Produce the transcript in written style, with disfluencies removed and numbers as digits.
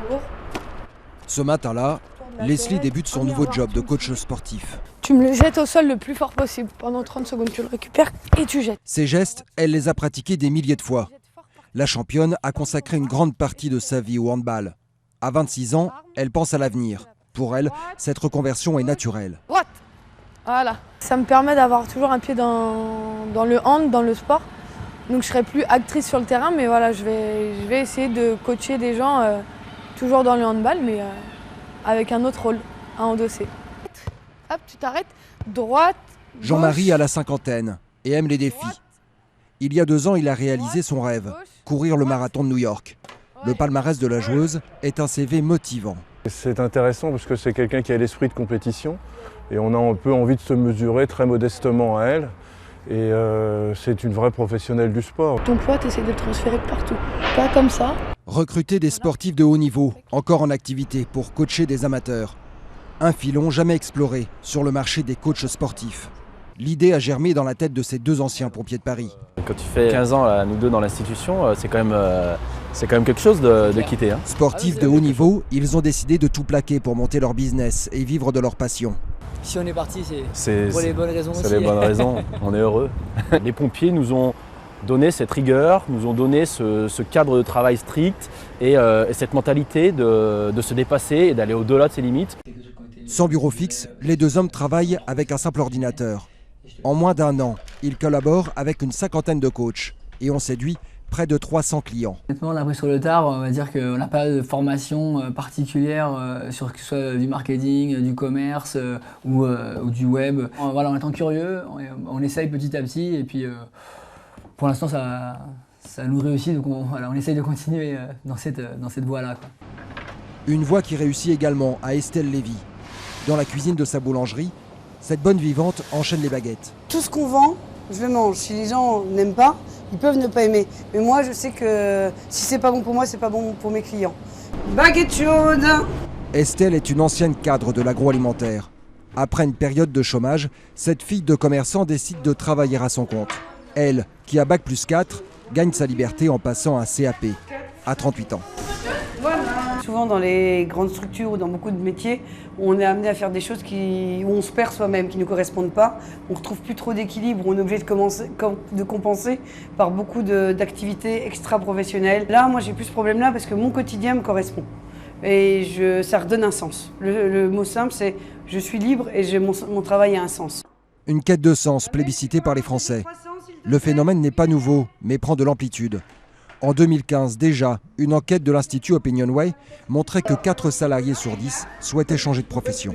cours. Ce matin-là, Leslie débute son nouveau job de coach sportif. Tu me le jettes au sol le plus fort possible. Pendant 30 secondes, tu le récupères et tu jettes. Ces gestes, elle les a pratiqués des milliers de fois. La championne a consacré une grande partie de sa vie au handball. À 26 ans, elle pense à l'avenir. Pour elle, cette reconversion est naturelle. Droite. Voilà. Ça me permet d'avoir toujours un pied dans le hand, dans le sport. Donc je serai plus actrice sur le terrain, mais voilà, je vais essayer de coacher des gens toujours dans le handball, mais avec un autre rôle à endosser. Hop, tu t'arrêtes, droite, gauche. Jean-Marie a la cinquantaine et aime les défis. Il y a 2 ans, il a réalisé son rêve, courir le marathon de New York. Le palmarès de la joueuse est un CV motivant. C'est intéressant parce que c'est quelqu'un qui a l'esprit de compétition et on a un peu envie de se mesurer très modestement à elle. Et c'est une vraie professionnelle du sport. Ton poids, tu essaies de le transférer partout, pas comme ça. Recruter des sportifs de haut niveau, encore en activité, pour coacher des amateurs. Un filon jamais exploré sur le marché des coachs sportifs. L'idée a germé dans la tête de ces 2 anciens pompiers de Paris. Quand tu fais 15 ans, là, nous deux dans l'institution, c'est quand même quelque chose de quitter. Hein. Sportifs de haut niveau, ils ont décidé de tout plaquer pour monter leur business et vivre de leur passion. Si on est parti, c'est pour les bonnes raisons aussi. C'est les bonnes raisons, on est heureux. Les pompiers nous ont donné cette rigueur, nous ont donné ce cadre de travail strict et cette mentalité de se dépasser et d'aller au-delà de ses limites. Sans bureau fixe, les 2 hommes travaillent avec un simple ordinateur. En moins d'1 an, ils collaborent avec une cinquantaine de coachs et ont séduit près de 300 clients. Honnêtement, on a appris sur le tard, on va dire qu'on n'a pas de formation particulière sur que ce soit du marketing, du commerce ou du web. Voilà, en étant curieux, on essaye petit à petit et puis pour l'instant ça nous réussit, donc on essaye de continuer dans cette voie-là. Une voie qui réussit également à Estelle Lévy. Dans la cuisine de sa boulangerie, cette bonne vivante enchaîne les baguettes. Tout ce qu'on vend, je le mange. Si les gens n'aiment pas, ils peuvent ne pas aimer. Mais moi, je sais que si c'est pas bon pour moi, c'est pas bon pour mes clients. Baguette chaude. Estelle est une ancienne cadre de l'agroalimentaire. Après une période de chômage, cette fille de commerçant décide de travailler à son compte. Elle, qui a Bac+4, gagne sa liberté en passant un CAP à 38 ans. Souvent dans les grandes structures ou dans beaucoup de métiers, on est amené à faire des choses où on se perd soi-même, qui ne nous correspondent pas. On ne retrouve plus trop d'équilibre, on est obligé de compenser par beaucoup d'activités extra-professionnelles. Là, moi j'ai plus ce problème-là parce que mon quotidien me correspond. Et ça redonne un sens. Le mot simple, c'est je suis libre et mon travail a un sens. Une quête de sens plébiscitée par les Français. Le phénomène n'est pas nouveau, mais prend de l'amplitude. En 2015 déjà, une enquête de l'Institut Opinionway montrait que 4 salariés sur 10 souhaitaient changer de profession.